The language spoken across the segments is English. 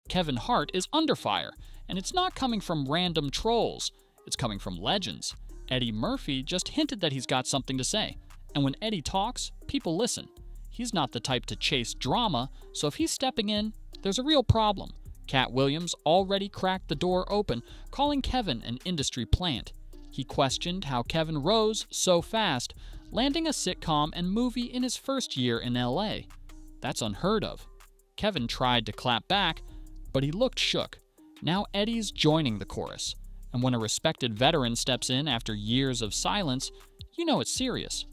Kevin Hart is under fire, and it's not coming from random trolls. It's coming from legends. Eddie Murphy just hinted that he's got something to say, and when Eddie talks, people listen. He's not the type to chase drama, so if he's stepping in, there's a real problem. Cat Williams already cracked the door open, calling Kevin an industry plant. He questioned how Kevin rose so fast, landing a sitcom and movie in his first year in LA. That's unheard of. Kevin tried to clap back, but he looked shook. Now Eddie's joining the chorus, and when a respected veteran steps in after years of silence, you know it's serious.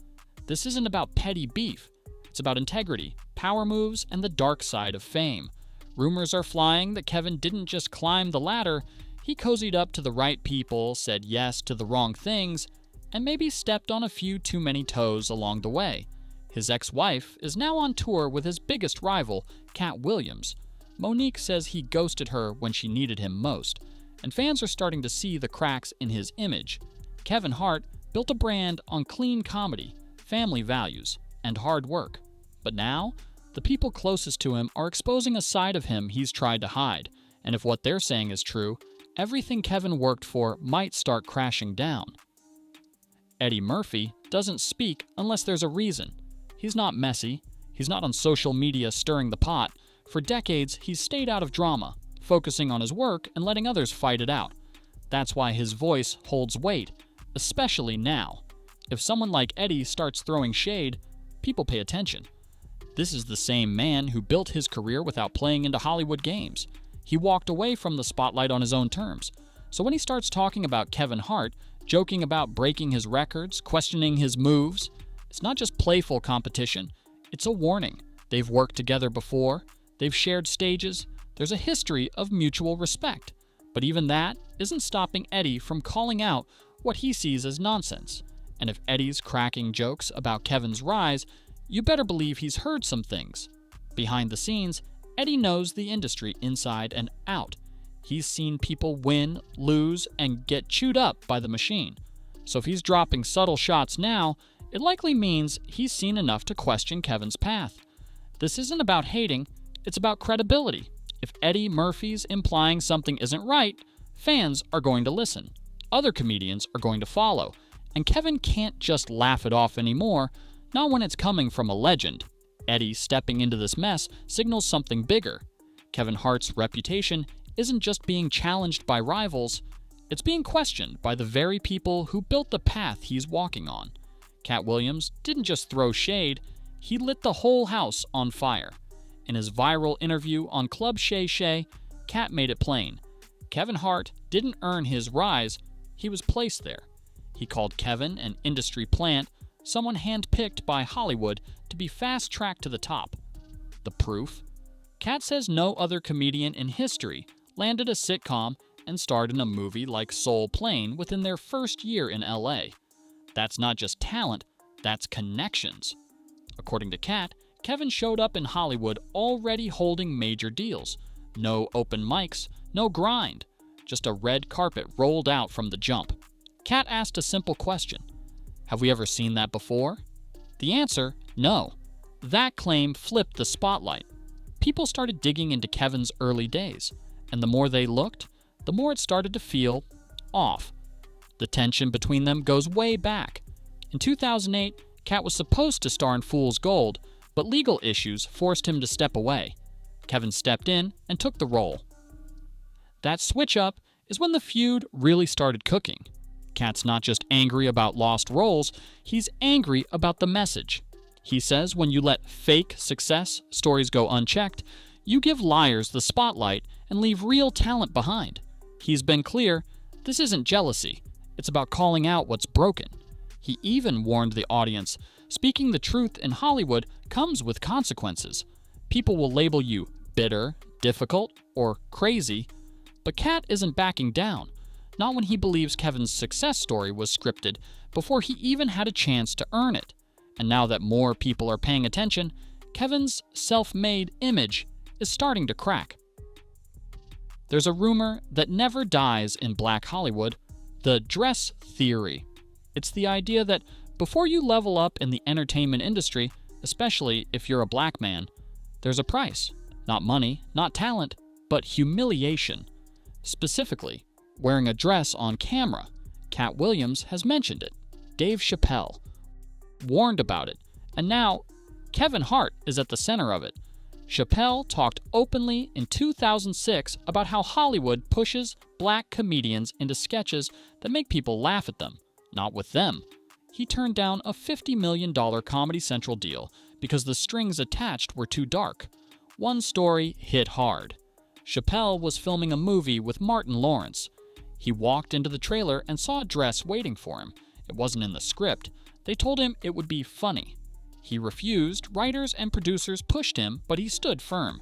This isn't about petty beef. It's about integrity, power moves, and the dark side of fame. Rumors are flying that Kevin didn't just climb the ladder, he cozied up to the right people, said yes to the wrong things, and maybe stepped on a few too many toes along the way. His ex-wife is now on tour with his biggest rival, Cat Williams. Monique says he ghosted her when she needed him most, and fans are starting to see the cracks in his image. Kevin Hart built a brand on clean comedy, family values, and hard work. But now, the people closest to him are exposing a side of him he's tried to hide, and if what they're saying is true, everything Kevin worked for might start crashing down. Eddie Murphy doesn't speak unless there's a reason. He's not messy. He's not on social media stirring the pot. For decades, he's stayed out of drama, focusing on his work and letting others fight it out. That's why his voice holds weight, especially now. If someone like Eddie starts throwing shade, people pay attention. This is the same man who built his career without playing into Hollywood games. He walked away from the spotlight on his own terms. So when he starts talking about Kevin Hart, joking about breaking his records, questioning his moves, it's not just playful competition, it's a warning. They've worked together before, they've shared stages, there's a history of mutual respect. But even that isn't stopping Eddie from calling out what he sees as nonsense. And if Eddie's cracking jokes about Kevin's rise, you better believe he's heard some things. Behind the scenes, Eddie knows the industry inside and out. He's seen people win, lose, and get chewed up by the machine. So if he's dropping subtle shots now, it likely means he's seen enough to question Kevin's path. This isn't about hating, it's about credibility. If Eddie Murphy's implying something isn't right, fans are going to listen. Other comedians are going to follow. And Kevin can't just laugh it off anymore, not when it's coming from a legend. Eddie stepping into this mess signals something bigger. Kevin Hart's reputation isn't just being challenged by rivals, it's being questioned by the very people who built the path he's walking on. Cat Williams didn't just throw shade, he lit the whole house on fire. In his viral interview on Club Shay Shay, Cat made it plain. Kevin Hart didn't earn his rise, he was placed there. He called Kevin an industry plant, someone handpicked by Hollywood to be fast-tracked to the top. The proof? Cat says no other comedian in history landed a sitcom and starred in a movie like Soul Plane within their first year in LA. That's not just talent, that's connections. According to Cat, Kevin showed up in Hollywood already holding major deals. No open mics, no grind, just a red carpet rolled out from the jump. Cat asked a simple question. Have we ever seen that before? The answer, no. That claim flipped the spotlight. People started digging into Kevin's early days, and the more they looked, the more it started to feel off. The tension between them goes way back. In 2008, Cat was supposed to star in Fool's Gold, but legal issues forced him to step away. Kevin stepped in and took the role. That switch-up is when the feud really started cooking. Cat's not just angry about lost roles, he's angry about the message. He says when you let fake success stories go unchecked, you give liars the spotlight and leave real talent behind. He's been clear, this isn't jealousy, it's about calling out what's broken. He even warned the audience, speaking the truth in Hollywood comes with consequences. People will label you bitter, difficult, or crazy, but Cat isn't backing down. Not when he believes Kevin's success story was scripted before he even had a chance to earn it. And now that more people are paying attention, Kevin's self-made image is starting to crack. There's a rumor that never dies in Black Hollywood, the dress theory. It's the idea that before you level up in the entertainment industry, especially if you're a black man, there's a price. Not money, not talent, but humiliation. Specifically, wearing a dress on camera. Cat Williams has mentioned it. Dave Chappelle warned about it. And now, Kevin Hart is at the center of it. Chappelle talked openly in 2006 about how Hollywood pushes black comedians into sketches that make people laugh at them, not with them. He turned down a $50 million Comedy Central deal because the strings attached were too dark. One story hit hard. Chappelle was filming a movie with Martin Lawrence. He walked into the trailer and saw a dress waiting for him. It wasn't in the script. They told him it would be funny. He refused, writers and producers pushed him, but he stood firm.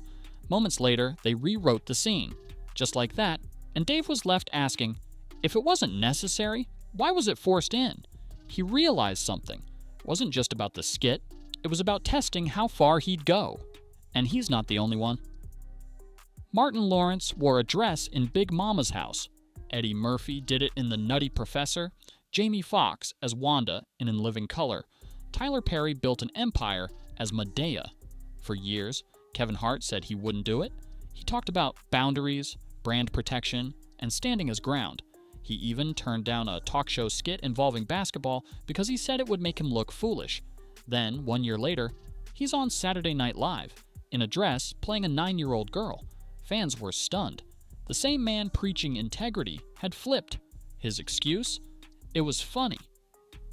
Moments later, they rewrote the scene. Just like that, and Dave was left asking, if it wasn't necessary, why was it forced in? He realized something. It wasn't just about the skit, it was about testing how far he'd go. And he's not the only one. Martin Lawrence wore a dress in Big Mama's house. Eddie Murphy did it in The Nutty Professor, Jamie Foxx as Wanda in In Living Color. Tyler Perry built an empire as Medea. For years, Kevin Hart said he wouldn't do it. He talked about boundaries, brand protection, and standing his ground. He even turned down a talk show skit involving basketball because he said it would make him look foolish. Then, 1 year later, he's on Saturday Night Live, in a dress playing a 9-year-old girl. Fans were stunned. The same man preaching integrity had flipped. His excuse? It was funny.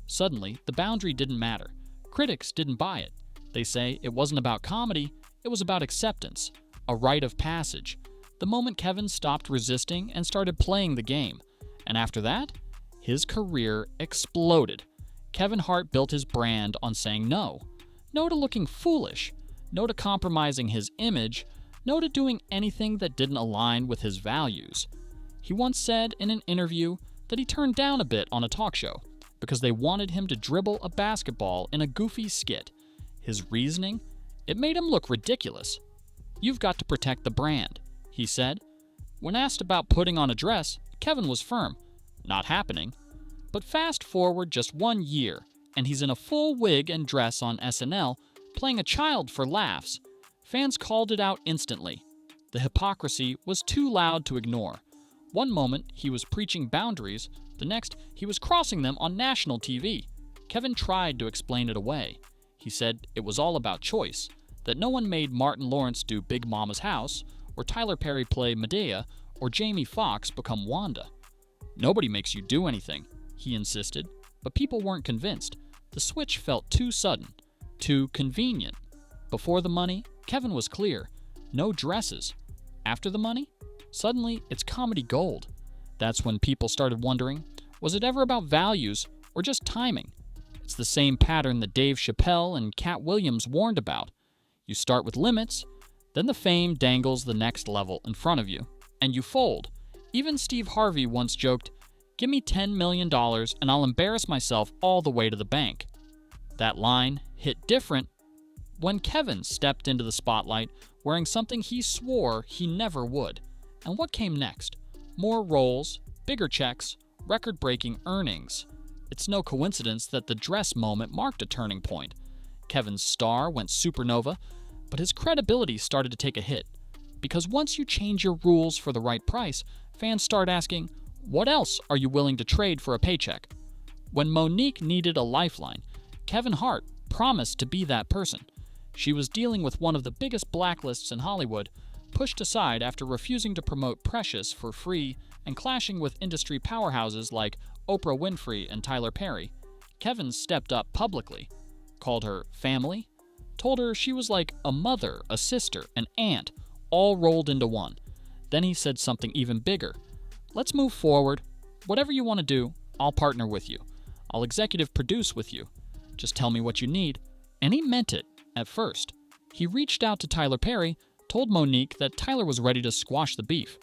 Suddenly, the boundary didn't matter. Critics didn't buy it. They say it wasn't about comedy, it was about acceptance, a rite of passage. The moment Kevin stopped resisting and started playing the game. And after that, his career exploded. Kevin Hart built his brand on saying no. No to looking foolish. No to compromising his image. No to doing anything that didn't align with his values. He once said in an interview that he turned down a bit on a talk show because they wanted him to dribble a basketball in a goofy skit. His reasoning? It made him look ridiculous. You've got to protect the brand, he said. When asked about putting on a dress, Kevin was firm. Not happening. But fast forward just 1 year, and he's in a full wig and dress on SNL, playing a child for laughs. Fans called it out instantly. The hypocrisy was too loud to ignore. One moment, he was preaching boundaries. The next, he was crossing them on national TV. Kevin tried to explain it away. He said it was all about choice, that no one made Martin Lawrence do Big Mama's House, or Tyler Perry play Medea, or Jamie Foxx become Wanda. Nobody makes you do anything, he insisted, but people weren't convinced. The switch felt too sudden, too convenient. Before the money, Kevin was clear. No dresses. After the money, suddenly it's comedy gold. That's when people started wondering, was it ever about values or just timing? It's the same pattern that Dave Chappelle and Cat Williams warned about. You start with limits, then the fame dangles the next level in front of you, and you fold. Even Steve Harvey once joked, "Give me $10 million and I'll embarrass myself all the way to the bank." That line hit different when Kevin stepped into the spotlight wearing something he swore he never would. And what came next? More roles, bigger checks, record-breaking earnings. It's no coincidence that the dress moment marked a turning point. Kevin's star went supernova, but his credibility started to take a hit. Because once you change your rules for the right price, fans start asking, what else are you willing to trade for a paycheck? When Monique needed a lifeline, Kevin Hart promised to be that person. She was dealing with one of the biggest blacklists in Hollywood, pushed aside after refusing to promote Precious for free and clashing with industry powerhouses like Oprah Winfrey and Tyler Perry. Kevin stepped up publicly, called her family, told her she was like a mother, a sister, an aunt, all rolled into one. Then he said something even bigger. Let's move forward. Whatever you want to do, I'll partner with you. I'll executive produce with you. Just tell me what you need. And he meant it at first. He reached out to Tyler Perry, told Monique that Tyler was ready to squash the beef.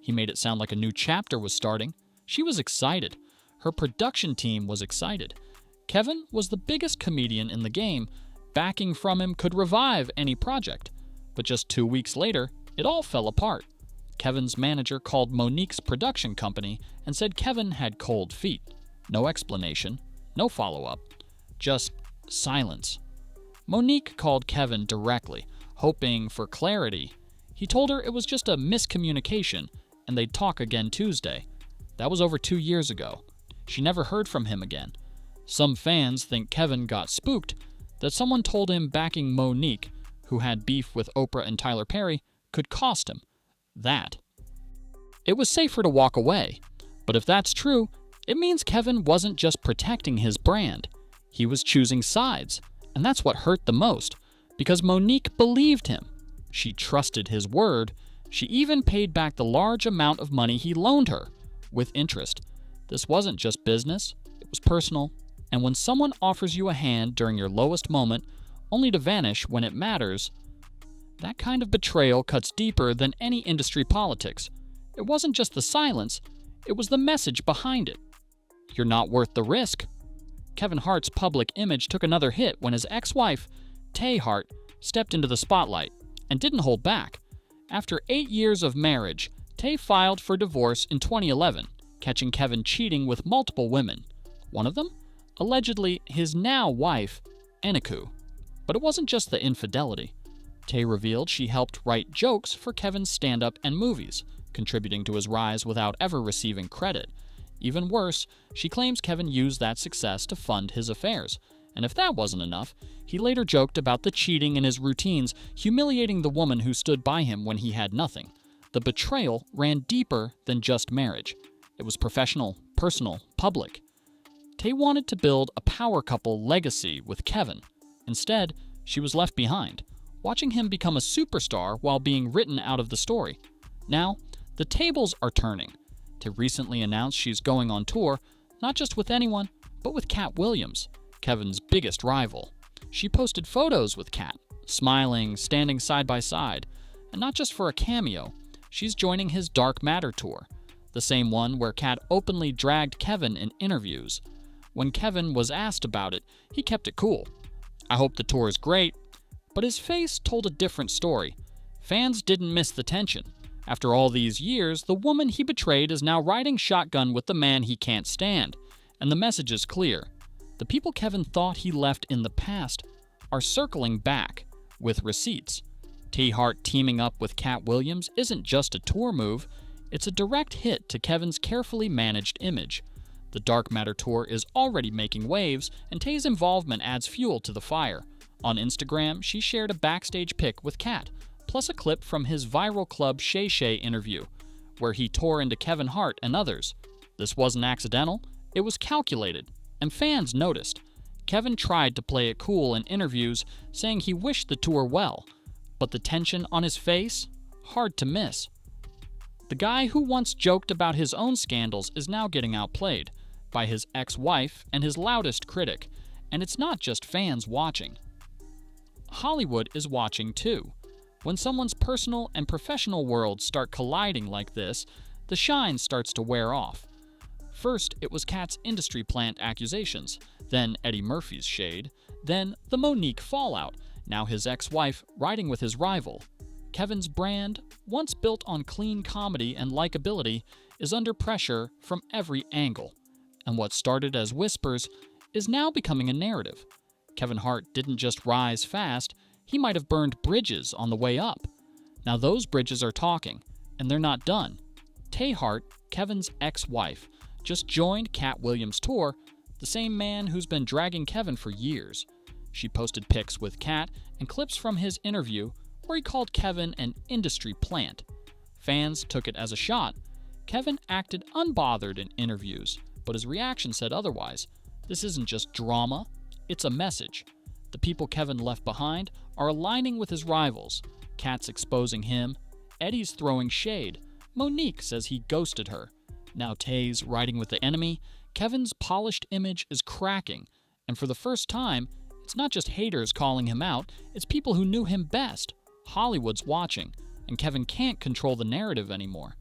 He made it sound like a new chapter was starting. She was excited. Her production team was excited. Kevin was the biggest comedian in the game. Backing from him could revive any project. But just 2 weeks later, it all fell apart. Kevin's manager called Monique's production company and said Kevin had cold feet. No explanation, no follow-up, just silence. Monique called Kevin directly, hoping for clarity. He told her it was just a miscommunication and they'd talk again Tuesday. That was over 2 years ago. She never heard from him again. Some fans think Kevin got spooked, that someone told him backing Monique, who had beef with Oprah and Tyler Perry, could cost him that. It was safer to walk away. But if that's true, it means Kevin wasn't just protecting his brand. He was choosing sides. And that's what hurt the most, because Monique believed him. She trusted his word. She even paid back the large amount of money he loaned her, with interest. This wasn't just business, it was personal. And when someone offers you a hand during your lowest moment, only to vanish when it matters, that kind of betrayal cuts deeper than any industry politics. It wasn't just the silence, it was the message behind it. You're not worth the risk. Kevin Hart's public image took another hit when his ex-wife, Tay Hart, stepped into the spotlight and didn't hold back. After 8 years of marriage, Tay filed for divorce in 2011, catching Kevin cheating with multiple women. One of them? Allegedly his now wife, Eniku. But it wasn't just the infidelity. Tay revealed she helped write jokes for Kevin's stand-up and movies, contributing to his rise without ever receiving credit. Even worse, she claims Kevin used that success to fund his affairs. And if that wasn't enough, he later joked about the cheating in his routines, humiliating the woman who stood by him when he had nothing. The betrayal ran deeper than just marriage. It was professional, personal, public. Tay wanted to build a power couple legacy with Kevin. Instead, she was left behind, watching him become a superstar while being written out of the story. Now, the tables are turning. Tay recently announced she's going on tour, not just with anyone, but with Cat Williams, Kevin's biggest rival. She posted photos with Cat, smiling, standing side by side. And not just for a cameo, she's joining his Dark Matter tour, the same one where Cat openly dragged Kevin in interviews. When Kevin was asked about it, he kept it cool. I hope the tour is great, but his face told a different story. Fans didn't miss the tension. After all these years, the woman he betrayed is now riding shotgun with the man he can't stand. And the message is clear. The people Kevin thought he left in the past are circling back with receipts. Tay Hart teaming up with Cat Williams isn't just a tour move, it's a direct hit to Kevin's carefully managed image. The Dark Matter tour is already making waves, and Tay's involvement adds fuel to the fire. On Instagram, she shared a backstage pic with Cat, plus a clip from his viral Club Shay Shay interview, where he tore into Kevin Hart and others. This wasn't accidental, it was calculated, and fans noticed. Kevin tried to play it cool in interviews, saying he wished the tour well, but the tension on his face? Hard to miss. The guy who once joked about his own scandals is now getting outplayed by his ex-wife and his loudest critic, and it's not just fans watching. Hollywood is watching too. When someone's personal and professional worlds start colliding like this, the shine starts to wear off. First, it was Cat's industry plant accusations, then Eddie Murphy's shade, then the Monique fallout, now his ex-wife riding with his rival. Kevin's brand, once built on clean comedy and likability, is under pressure from every angle. And what started as whispers is now becoming a narrative. Kevin Hart didn't just rise fast, he might have burned bridges on the way up. Now those bridges are talking, and they're not done. Tay Hart, Kevin's ex-wife, just joined Cat Williams' tour, the same man who's been dragging Kevin for years. She posted pics with Cat and clips from his interview where he called Kevin an industry plant. Fans took it as a shot. Kevin acted unbothered in interviews, but his reaction said otherwise. This isn't just drama, it's a message. The people Kevin left behind are aligning with his rivals. Cat's exposing him, Eddie's throwing shade, Monique says he ghosted her. Now Tay's riding with the enemy. Kevin's polished image is cracking, and for the first time, it's not just haters calling him out, it's people who knew him best. Hollywood's watching, and Kevin can't control the narrative anymore.